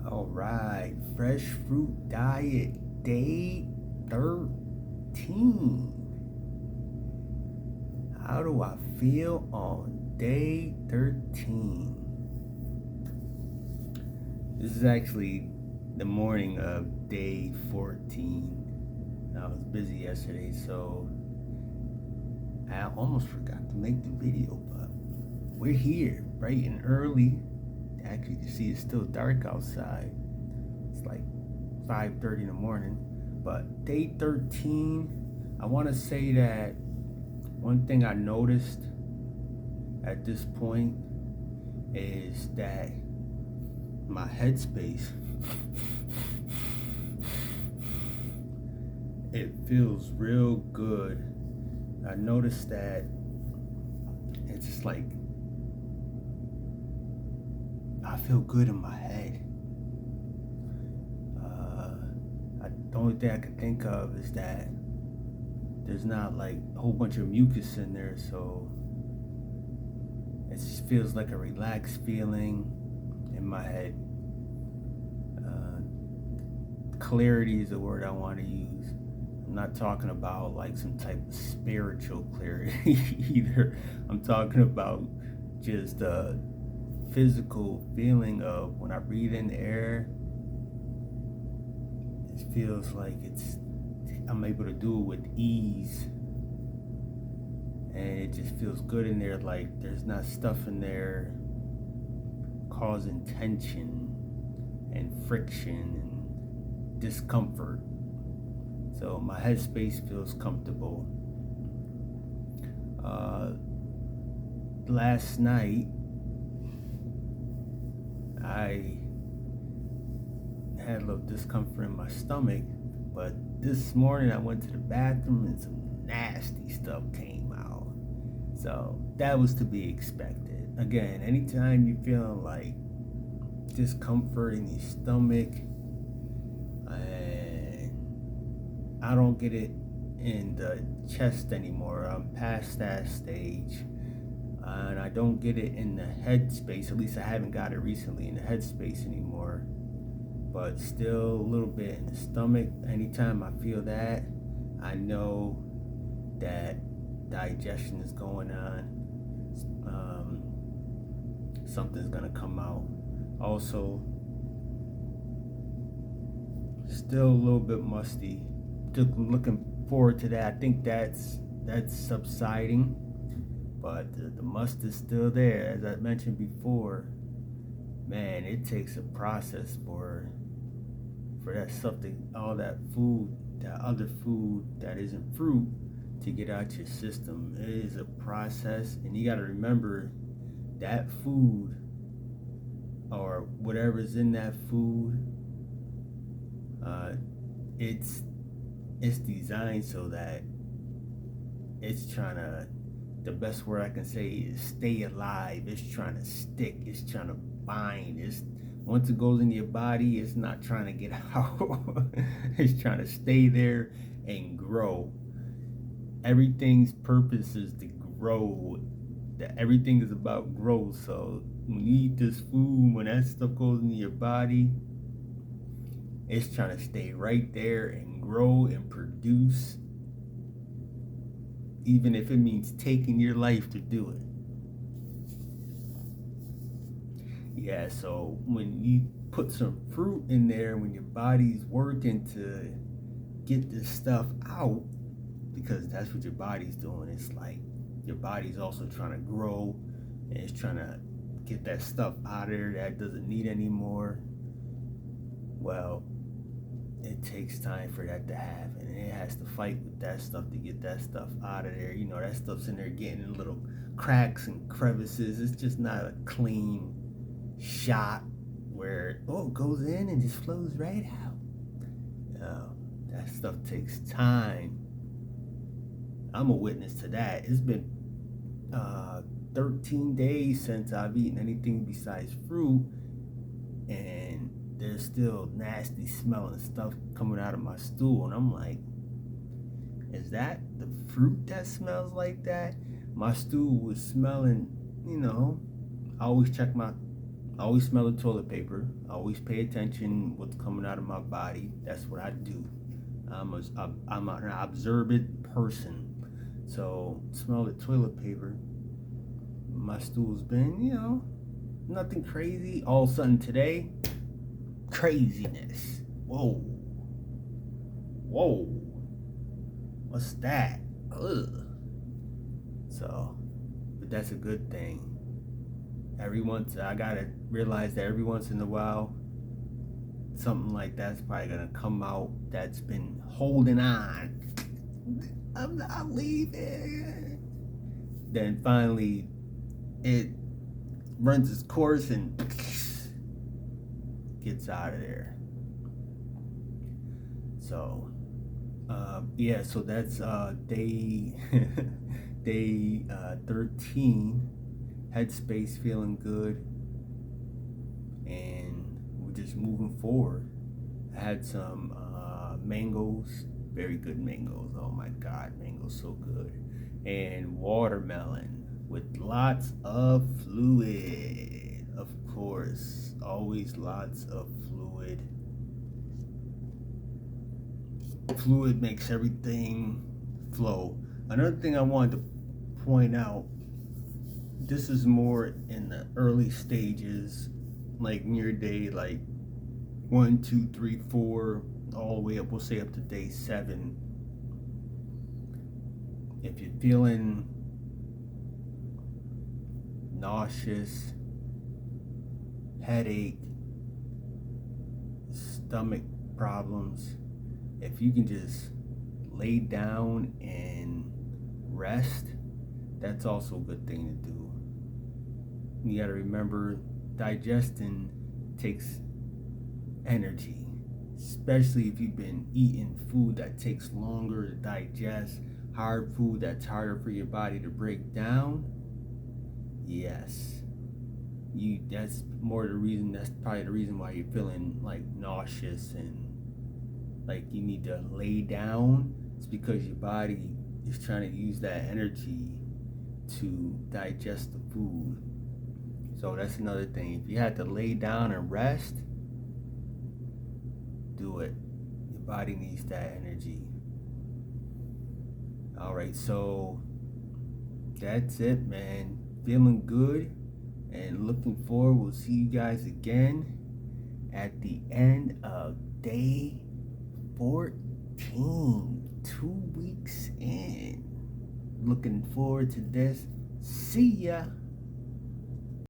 All right, fresh fruit diet day 13. How do I feel on day 13? This is actually the morning of day 14. I was busy yesterday, so I almost forgot to make the video, but we're here bright and early. Actually, you see it's still dark outside. It's like 5:30 in the morning. But day 13, I want to say that one thing I noticed at this point is that my headspace, it feels real good. I noticed that it's just like I feel good in my head. The only thing I can think of is that there's not like a whole bunch of mucus in there, so it just feels like a relaxed feeling in my head. Clarity is the word I want to use. I'm not talking about like some type of spiritual clarity either. I'm talking about just a physical feeling of when I breathe in the air, it feels like I'm able to do it with ease, and it just feels good in there. Like there's not stuff in there causing tension and friction and discomfort. So my headspace feels comfortable. Last night I had a little discomfort in my stomach, but this morning I went to the bathroom and some nasty stuff came out. So that was to be expected. Again, anytime you're feeling like discomfort in your stomach, and I don't get it in the chest anymore. I'm past that stage. And I don't get it in the head space. At least I haven't got it recently in the head space anymore. But still a little bit in the stomach. Anytime I feel that, I know that digestion is going on. Something's gonna come out. Also, still a little bit musty. Just looking forward to that. I think that's subsiding, but the must is still there. As I mentioned before, man, it takes a process for that something, all that food, that other food that isn't fruit, to get out your system. It is a process, and you got to remember that food or whatever's in that food, it's designed so that it's trying to, the best word I can say is stay alive. It's trying to stick. It's trying to bind. It's once it goes in your body, it's not trying to get out. It's trying to stay there and grow. Everything's purpose is to grow. That everything is about growth. So when you eat this food, when that stuff goes into your body, it's trying to stay right there and grow and produce, even if it means taking your life to do it. Yeah, so when you put some fruit in there, when your body's working to get this stuff out, because that's what your body's doing, it's like your body's also trying to grow, and it's trying to get that stuff out of there that doesn't need anymore. Well, it takes time for that to happen, and it has to fight with that stuff to get that stuff out of there. You know, that stuff's in there getting in little cracks and crevices. It's just not a clean shot where it goes in and just flows right out. That stuff takes time. I'm a witness to that. It's been 13 days since I've eaten anything besides fruit, and there's still nasty smelling stuff coming out of my stool, and I'm like, is that the fruit that smells like that? My stool was smelling, I always check my I always smell the toilet paper. I always pay attention what's coming out of my body. That's what I do. I'm an observant person. So smell the toilet paper. My stool's been, nothing crazy. All of a sudden today, craziness. Whoa. Whoa. What's that? Ugh. So, but that's a good thing. I gotta realize that every once in a while, something like that's probably gonna come out that's been holding on. I'm not leaving. Then finally, it runs its course and gets out of there. So, so that's day day 13. Headspace feeling good, and we're just moving forward. I had some mangoes, very good mangoes. Oh my God, mangoes so good, and watermelon with lots of fluid. Of course, always lots of fluid. Fluid makes everything flow. Another thing I wanted to point out, this is more in the early stages, like near day like 1, 2, 3, 4, all the way up, we'll say up to day 7. If you're feeling nauseous, headache, stomach problems, if you can just lay down and rest, that's also a good thing to do. You got to remember, digesting takes energy, especially if you've been eating food that takes longer to digest, hard food that's harder for your body to break down. Yes, that's probably the reason why you're feeling like nauseous and like you need to lay down. It's because your body is trying to use that energy to digest the food. So that's another thing. If you had to lay down and rest, do it. Your body needs that energy. All right, so that's it, man. Feeling good and looking forward. We'll see you guys again at the end of day 14. 2 weeks in. Looking forward to this. See ya.